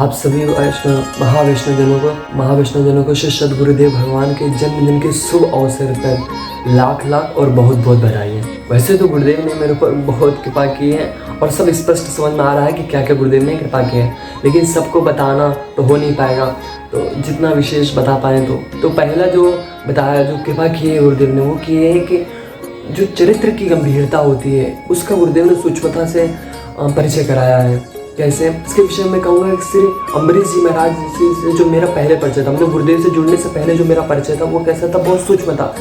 आप सभी महावैष्णवजनों को श्री सद्गुरुदेव भगवान के जन्मदिन के शुभ अवसर पर लाख लाख और बहुत बहुत बधाई है। वैसे तो गुरुदेव ने मेरे ऊपर बहुत कृपा की है और सब स्पष्ट समझ में आ रहा है कि क्या क्या गुरुदेव ने कृपा की है, लेकिन सबको बताना तो हो नहीं पाएगा, तो जितना विशेष बता पाए तो पहला जो बताया, जो कृपा की है गुरुदेव ने, वो की है कि जो चरित्र की गंभीरता होती है उसका गुरुदेव ने सूक्ष्मता से परिचय कराया है। कैसे, इसके विषय में कहूँगा कि श्री अम्बरीश जी महाराज जी से जो मेरा पहले परिचय था, मतलब गुरुदेव से जुड़ने से पहले जो मेरा परिचय था वो कैसा था, बहुत सूक्ष्म था।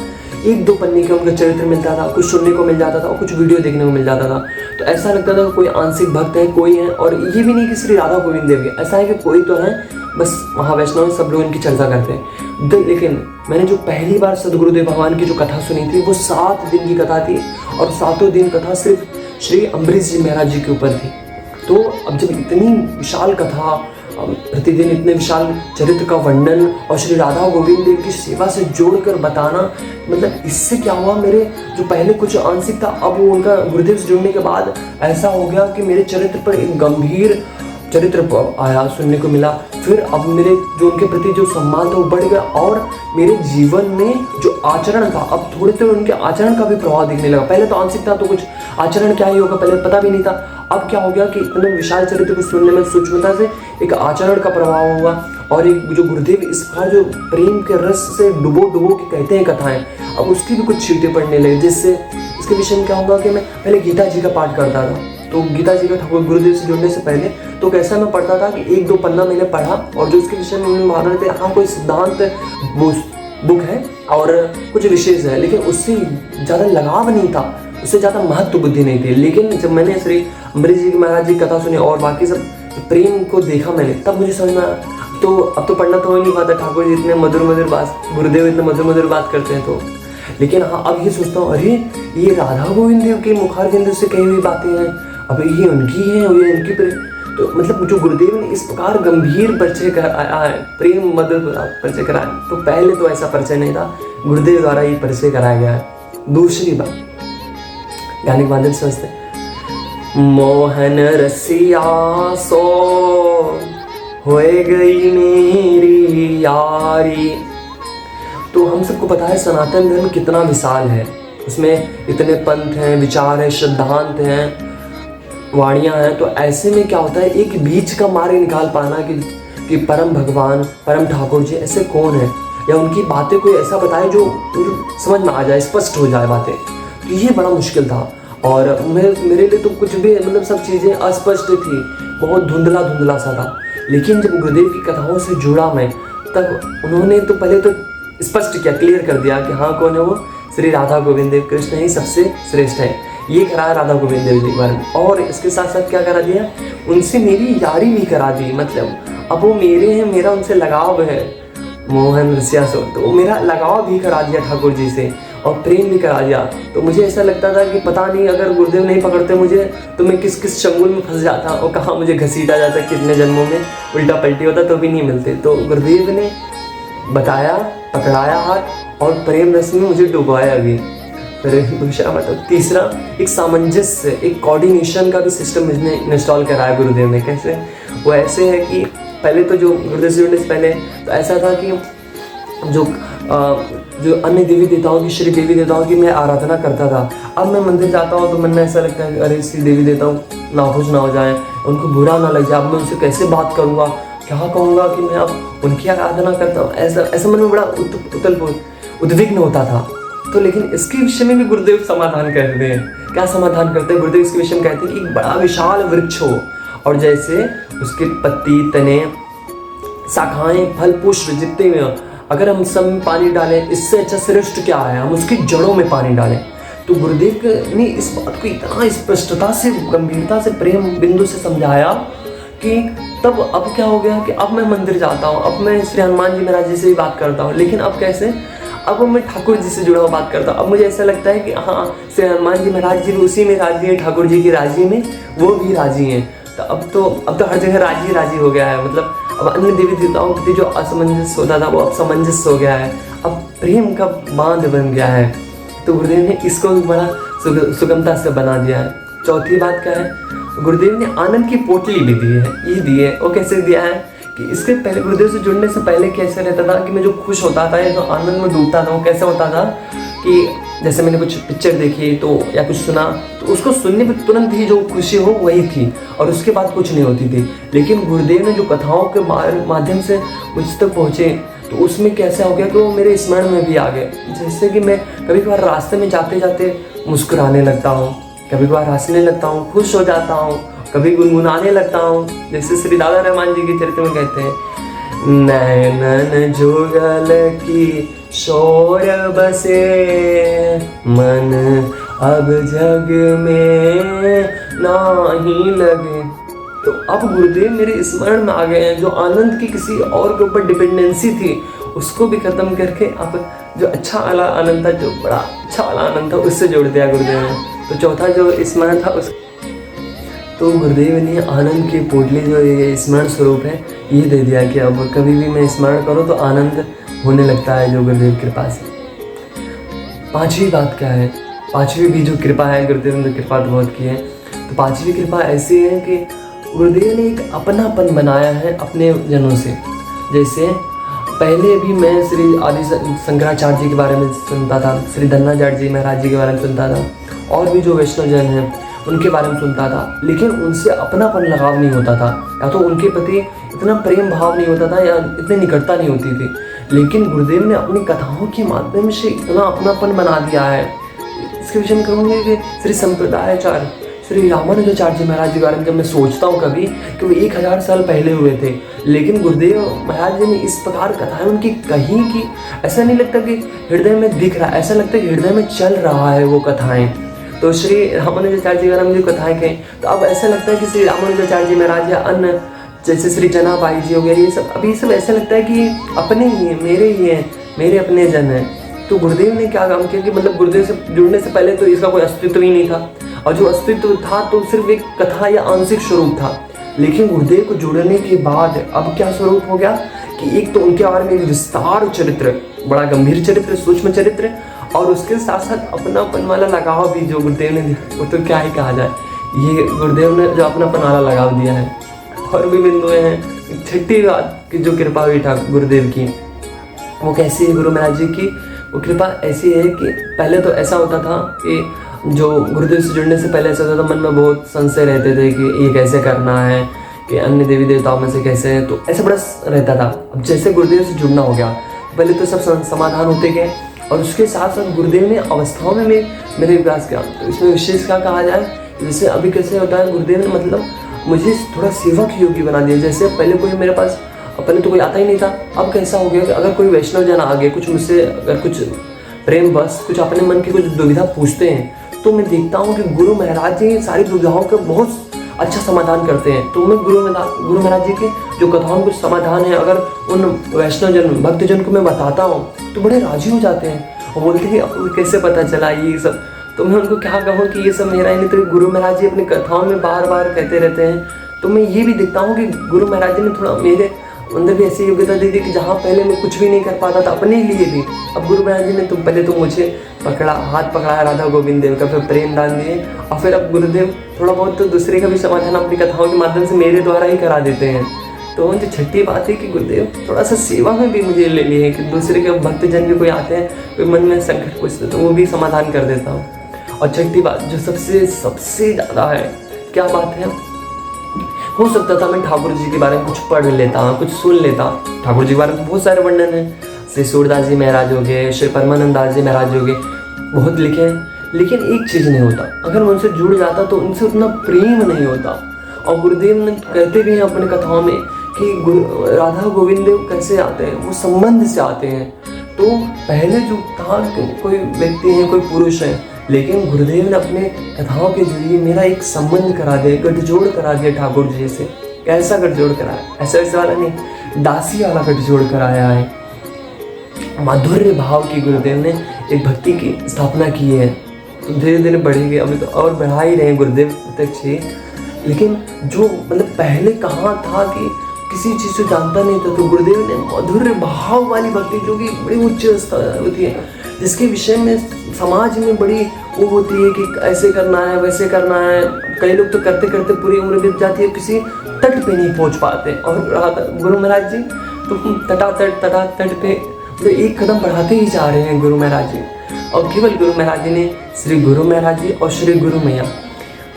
एक दो पन्ने का उनका चरित्र मिलता था, कुछ सुनने को मिल जाता था और कुछ वीडियो देखने को मिल जाता था, तो ऐसा लगता था कि कोई आंशिक भक्त है, कोई है। और ये भी नहीं कि श्री राधा गोविंद देव के, ऐसा है कि कोई तो है, बस महावैष्णव सब लोग इनकी चर्चा करते हैं। लेकिन मैंने जो पहली बार सद्गुरुदेव भगवान की जो कथा सुनी थी वो 7 दिन की कथा थी और 7 दिन कथा सिर्फ श्री अम्बरीश जी महाराज जी के ऊपर थी। तो अब जब इतनी विशाल कथा, प्रतिदिन इतने विशाल चरित्र का वर्णन और श्री राधा गोविंद देव की सेवा से जोड़कर बताना, मतलब इससे क्या हुआ, मेरे जो पहले कुछ आंशिक था, अब वो उनका गुरुदेव से जुड़ने के बाद ऐसा हो गया कि मेरे चरित्र पर एक गंभीर चरित्र आया, सुनने को मिला। फिर अब मेरे जो उनके प्रति जो सम्मान था वो बढ़ गया और मेरे जीवन में जो आचरण था, अब थोड़े थोड़े उनके आचरण का भी प्रभाव दिखने लगा। पहले तो आंशिक था तो कुछ आचरण क्या ही होगा पहले पता भी नहीं था, अब क्या हो गया कि इतने विशाल चरित्र को सुनने में सूक्ष्मता से एक आचरण का प्रभाव हुआ। और एक जो गुरुदेव इस बार जो प्रेम के रस से डुबो के कहते हैं कथाएं, अब उसकी भी कुछ छींटे पड़ने लगे। जिससे इसके विषय में क्या होगा कि मैं पहले गीता जी का पाठ करता था, तो गीता जी का ठाकुर गुरुदेव से जुड़ने से पहले तो कैसा मैं पढ़ता था कि 1-2 पन्ना मैंने पढ़ा और जो उसके विषय में उन्होंने मान रहे थे, हाँ कोई सिद्धांत बुक है और कुछ विशेष है, लेकिन उससे ज़्यादा लगाव नहीं था, उससे ज़्यादा महत्व बुद्धि नहीं थी। लेकिन जब मैंने श्री अम्बरीश जी महाराज जी की कथा सुनी और बाकी सब प्रेम को देखा मैंने, तब मुझे समझ में आया। तो अब तो पढ़ना तो हो नहीं पाता, ठाकुर जी इतने मधुर बात, गुरुदेव इतने मधुर बात करते हैं, तो लेकिन हाँ अब ये सोचता हूँ, अरे ये राधा गोविंद देव के मुखार बिंदु से कही हुई बातें हैं, अब ये उनकी हैं और ये इनकी तो मतलब जो गुरुदेव ने इस प्रकार गंभीर परिचय कराया है, प्रेम मधुर परिचय कराया, तो पहले तो ऐसा परिचय नहीं था, गुरुदेव द्वारा ये परिचय कराया गया है। दूसरी बात, गाने के माध्यम से समझते, मोहन रसिया सो होए गई मेरी यारी। तो हम सबको पता है सनातन धर्म कितना विशाल है, उसमें इतने पंथ हैं, विचार हैं, सिद्धांत हैं, वाणियाँ हैं। तो ऐसे में क्या होता है, एक बीच का मार्ग निकाल पाना कि परम भगवान, परम ठाकुर जी ऐसे कौन है, या उनकी बातें कोई ऐसा बताए जो समझ में आ जाए, स्पष्ट हो जाए बातें, तो ये बड़ा मुश्किल था। और मेरे लिए तो कुछ भी, मतलब सब चीज़ें अस्पष्ट थी, बहुत धुंधला सा था। लेकिन जब गुरुदेव की कथाओं से जुड़ा मैं, तब उन्होंने तो पहले तो स्पष्ट किया, क्लियर कर दिया कि हाँ कौन है वो, श्री राधा गोविंद देव, कृष्ण ही सबसे श्रेष्ठ है, ये कराया राधा गोविंद देव जी के बारे में। और इसके साथ साथ क्या करा दिया, उनसे मेरी यारी भी करा दी, मतलब अब वो मेरे हैं, मेरा उनसे लगाव है, मोहन रसिया सो, तो मेरा लगाव भी करा दिया ठाकुर जी से और प्रेम भी करा दिया। तो मुझे ऐसा लगता था कि पता नहीं अगर गुरुदेव नहीं पकड़ते मुझे तो मैं किस किस चंगुल में फंस जाता और कहाँ मुझे घसीटा जाता, कितने जन्मों में उल्टा पलटी होता तो भी नहीं मिलते। तो गुरुदेव ने बताया, पकड़ाया हाथ और प्रेम रस में मुझे डुबाया भी। फिर दूसरा मतलब तीसरा, एक सामंजस्य, एक कोऑर्डिनेशन का भी सिस्टम इसने इंस्टॉल कराया गुरुदेव ने। कैसे, वो ऐसे है कि पहले तो जो गुरुदेव से जुड़ने से पहले तो ऐसा था कि जो अन्य देवी देवताओं की, श्री देवी देवताओं की मैं आराधना करता था। अब मैं मंदिर जाता हूँ तो मन में ऐसा लगता है कि अरे श्री देवी देवताओं नाखुश ना हो जाए, उनको बुरा ना लग जाए, अब मैं उनसे कैसे बात करूँगा, क्या कहूँगा कि मैं अब उनकी आराधना करता हूँ, ऐसा मन में बड़ा उद्विग्न होता था। तो लेकिन इसके विषय में भी गुरुदेव समाधान करते हैं। क्या समाधान करते हैं गुरुदेव? इसके विषय में कहते हैं कि एक बड़ा विशाल वृक्ष हो और जैसे उसके पत्ती, तने, शाखाएं, फल, पुष्प जितने भी हो, अगर हम सब में पानी डालें, इससे अच्छा श्रेष्ठ क्या है, हम उसकी जड़ों में पानी डालें। तो गुरुदेव ने इस बात को इतना स्पष्टता से, गंभीरता से, प्रेम बिंदु से समझाया कि तब अब क्या हो गया कि अब मैं मंदिर जाता हूँ, अब मैं श्री हनुमान जी महाराज जी से भी बात करता हूँ, लेकिन अब कैसे, अब मैं ठाकुर जी से जुड़ा हुआ बात करता हूँ। अब मुझे ऐसा लगता है कि हाँ श्री हनुमान जी महाराज जी भी उसी में राजी है, ठाकुर जी की राजी में वो भी राजी हैं। तो अब तो हर जगह राजी हो गया है, मतलब अब अन्य देवी देवताओं के प्रति जो असमंजस होता था वो अब सामंजस्य हो गया है, अब प्रेम का बांध बन गया है। तो गुरुदेव ने इसको भी बड़ा सुगमता से बना दिया है। चौथी बात क्या है, गुरुदेव ने आनंद की पोटली भी दी है, ये दी है। वो कैसे दिया है कि इसके पहले गुरुदेव से जुड़ने से पहले कैसे रहता था कि मैं जो खुश होता था या जो आनंद में डूबता था वो कैसे होता था कि जैसे मैंने कुछ पिक्चर देखी तो या कुछ सुना तो उसको सुनने पर तुरंत ही जो खुशी हो वही थी और उसके बाद कुछ नहीं होती थी। लेकिन गुरुदेव ने जो कथाओं के माध्यम से मुझ तक पहुँचे तो उसमें कैसा हो गया कि वो मेरे स्मरण में भी आ गए। जैसे कि मैं कभी कभार रास्ते में जाते जाते मुस्कुराने लगता हूँ, कभी कभार हंसने लगता हूँ, खुश हो जाता हूँ, कभी गुनगुनाने लगता हूँ। जैसे श्री दादा रहमान जी के चरित्र में कहते हैं, नैनन जुगल की शोर बसे मन अब जग में नाही लगे। तो अब गुरुदेव मेरे स्मरण में आ गए हैं। जो आनंद की किसी और के ऊपर डिपेंडेंसी थी उसको भी खत्म करके अब जो अच्छा वाला आनंद था, जो बड़ा अच्छा वाला आनंद था, उससे जोड़ दिया गुरुदेव ने। तो चौथा जो स्मरण था उस तो गुरुदेव ने आनंद की पोटली जो ये स्मरण स्वरूप है ये दे दिया कि अब कभी भी मैं स्मरण करूँ तो आनंद होने लगता है जो गुरुदेव की कृपा से। पांचवी बात क्या है, पांचवी भी जो कृपा है, गुरुदेव ने कृपा तो बहुत की है। तो पांचवी कृपा ऐसी है कि गुरुदेव ने एक अपनापन बनाया है अपने जनों से। जैसे पहले भी मैं श्री आदि शंकराचार्य जी के बारे में सुनता था, श्री धन्नाचार्य जी महाराज जी के बारे में सुनता था, और भी जो वैष्णव जन हैं उनके बारे में सुनता था, लेकिन उनसे अपनापन लगाव नहीं होता था, या तो उनके प्रति इतना प्रेम भाव नहीं होता था या इतनी निकटता नहीं होती थी। लेकिन गुरुदेव ने अपनी कथाओं के माध्यम से इतना अपनापन बना दिया है। इसके विषय में कहूँगी कि श्री संप्रदायाचार्य श्री रामानुजाचार्य जी महाराज जी के बारे में जब मैं सोचता हूँ कभी कि वो 1000 साल पहले हुए थे, लेकिन गुरुदेव महाराज जी ने इस प्रकार कथाएं उनकी कहीं की ऐसा नहीं लगता कि हृदय में दिख रहा है, ऐसा लगता है कि हृदय में चल रहा है वो कथाएं। तो श्री रामानुजाचार्य जी के बारे में जो कथाएं कहें तो अब ऐसा लगता है कि श्री रामानुजाचार्य जी महाराज या अन्य जैसे श्री जनाबाई जी हो गया, ये सब अभी सब ऐसा लगता है कि अपने ही हैं, मेरे ही हैं, मेरे अपने जन हैं। तो गुरुदेव ने क्या काम किया कि मतलब गुरुदेव से जुड़ने से पहले तो इसका कोई अस्तित्व ही नहीं था, और जो अस्तित्व था तो सिर्फ एक कथा या आंशिक स्वरूप था। लेकिन गुरुदेव को जुड़ने के बाद अब क्या स्वरूप हो गया कि एक तो उनके बारे में एक विस्तार चरित्र, बड़ा गंभीर चरित्र, सूक्ष्म चरित्र, और उसके साथ साथ अपनापन वाला लगाव भी जो गुरुदेव ने दिया, वो तो क्या ही कहा जाए, ये गुरुदेव ने जो अपनापन वाला लगाव दिया है। और भी बिंदुएं हैं। छठी बात की जो कृपा हुई था गुरुदेव की, वो कैसी है गुरु महाराज जी की, वो कृपा ऐसी है कि पहले तो ऐसा होता था कि जो गुरुदेव से जुड़ने से पहले ऐसा होता था, मन में बहुत संशय रहते थे कि ये कैसे करना है, कि अन्य देवी देवताओं में से कैसे है, तो ऐसा बड़ा रहता था। अब जैसे गुरुदेव से जुड़ना हो गया, पहले तो सब समाधान होते गए, और उसके साथ साथ गुरुदेव ने अवस्थाओं में मेरे विकास किया। तो इसमें विशेष क्या कहा जाए, जैसे अभी कैसे होता है, गुरुदेव ने मतलब मुझे थोड़ा सेवक योगी बना दिया। जैसे पहले कोई मेरे पास, पहले तो कोई आता ही नहीं था, अब कैसा हो गया कि अगर कोई वैष्णव जन आ गए, कुछ मुझसे अगर कुछ प्रेम बस कुछ अपने मन की कुछ दुविधा पूछते हैं, तो मैं देखता हूँ कि गुरु महाराज जी सारी दुविधाओं का बहुत अच्छा समाधान करते हैं। तो मैं गुरु महाराज जी के जो कथाओं के समाधान है, अगर उन वैष्णव जन भक्तजन को मैं बताता हूँ तो बड़े राजी हो जाते हैं और बोलते हैं आपको कैसे पता चला ये सब। तो मैं उनको क्या कहूँ कि ये सब मेरा ही नहीं, तो गुरु महाराज जी अपनी कथाओं में बार बार कहते रहते हैं। तो मैं ये भी देखता हूँ कि गुरु महाराज जी ने थोड़ा मेरे अंदर भी ऐसी योग्यता दे दी कि जहाँ पहले मैं कुछ भी नहीं कर पाता था अपने लिए भी, अब गुरु महाराज जी ने पहले तो मुझे पकड़ा, हाथ पकड़ाया राधा गोविंद देव का, फिर प्रेम दान दिए, और फिर अब गुरुदेव थोड़ा बहुत तो दूसरे का भी समाधान अपनी कथाओं के माध्यम से मेरे द्वारा ही करा देते हैं। तो जो छठी बात है कि गुरुदेव थोड़ा सा सेवा में भी मुझे ले लिए कि दूसरे के भक्तजन भी कोई आते हैं, कोई मन में संकट पूछते तो वो भी समाधान कर देता हूँ। और छठी बात जो सबसे ज़्यादा है, क्या बात है, हो सकता था मैं ठाकुर जी के बारे में कुछ पढ़ लेता, कुछ सुन लेता। ठाकुर जी के बारे में बहुत सारे वर्णन हैं, श्री सूरदास जी महाराज हो गए, श्री परमानंद दास जी महाराज हो गए, बहुत लिखे हैं। लेकिन एक चीज़ नहीं होता, अगर मैं उनसे जुड़ जाता तो उनसे उतना प्रेम नहीं होता। और गुरुदेव ने कहते भी हैं अपने कथाओं में कि राधा गोविंद देव कैसे आते हैं, वो संबंध से आते हैं। तो पहले जो था कोई व्यक्ति है, कोई पुरुष है, लेकिन गुरुदेव ने अपने कथाओं के जरिए मेरा एक संबंध करा दिया, गठजोड़ करा दिया ठाकुर जी से। कैसा गठजोड़ कराया, ऐसा वैसा वाला नहीं, दासी वाला गठजोड़ कराया है। माधुर्य भाव की गुरुदेव ने एक भक्ति की स्थापना की है, तो धीरे धीरे बढ़ेगी, अभी तो और बढ़ा ही रहे गुरुदेव प्रत्यक्ष ही। लेकिन जो मतलब पहले कहाँ था कि किसी चीज़ से जानता नहीं था, तो गुरुदेव ने माधुर्य भाव वाली भक्ति जो कि बड़ी उच्च होती है, जिसके विषय में समाज में बड़ी वो होती है कि ऐसे करना है, वैसे करना है, कई लोग तो करते करते पूरी उम्र बीत जाती है, किसी तट पे नहीं पहुंच पाते। और गुरु महाराज जी तो तटातट पे तो एक कदम बढ़ाते ही जा रहे हैं गुरु महाराज जी। और केवल गुरु महाराज जी ने, श्री गुरु महाराज जी और श्री गुरु मैया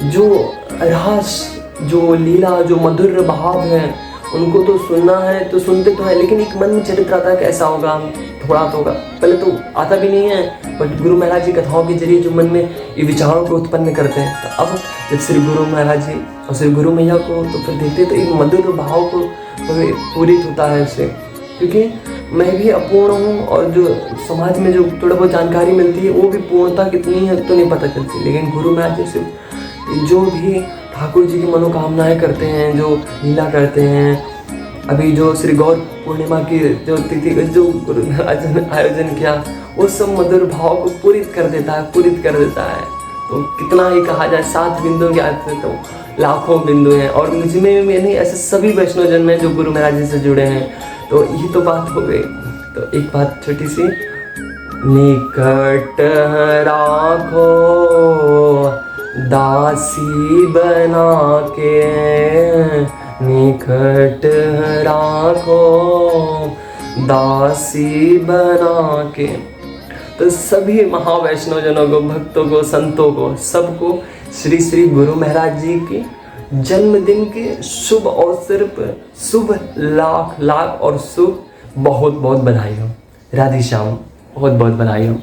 जो रस, जो लीला, जो मधुर भाव है, उनको तो सुनना है तो सुनते तो है, लेकिन एक मन में चरित्र आता है कि ऐसा होगा, थोड़ा तो होगा, पहले तो आता भी नहीं है, बट गुरु महाराज जी कथाओं के जरिए जो मन में ये विचारों को उत्पन्न करते हैं। तो अब जब श्री गुरु महाराज जी और श्री गुरु मैया को तो फिर देखते तो एक मधुर भाव को तो पूरित होता है उससे, क्योंकि मैं भी अपूर्ण हूँ और जो समाज में जो थोड़ा बहुत जानकारी मिलती है वो भी पूर्णता कितनी है तो नहीं पता चलती। लेकिन गुरु महाराज जी से जो भी ठाकुर जी की मनोकामनाएं करते हैं, जो लीला करते हैं, अभी जो श्री गौर पूर्णिमा की जो तिथि जो गुरु महाराज ने आयोजन किया, वो सब मधुर भाव को पूरित कर देता है। तो कितना ही कहा जाए, 7 बिंदुओं के अर्थ में तो लाखों बिंदु हैं। और मुझ में नहीं, ऐसे सभी वैष्णव जन में जो गुरु महाराज जी से जुड़े हैं। तो ये तो बात हो गई। तो एक बात छोटी सी, निकट राखो दासी बना के, निकट राखो दासी बना के। तो सभी महावैष्णव जनों को, भक्तों को, संतों को, सबको श्री श्री गुरु महाराज जी के जन्मदिन के शुभ अवसर पर शुभ लाख लाख और शुभ बहुत बहुत बधाई हो। राधे श्याम, बहुत बहुत बधाई हो।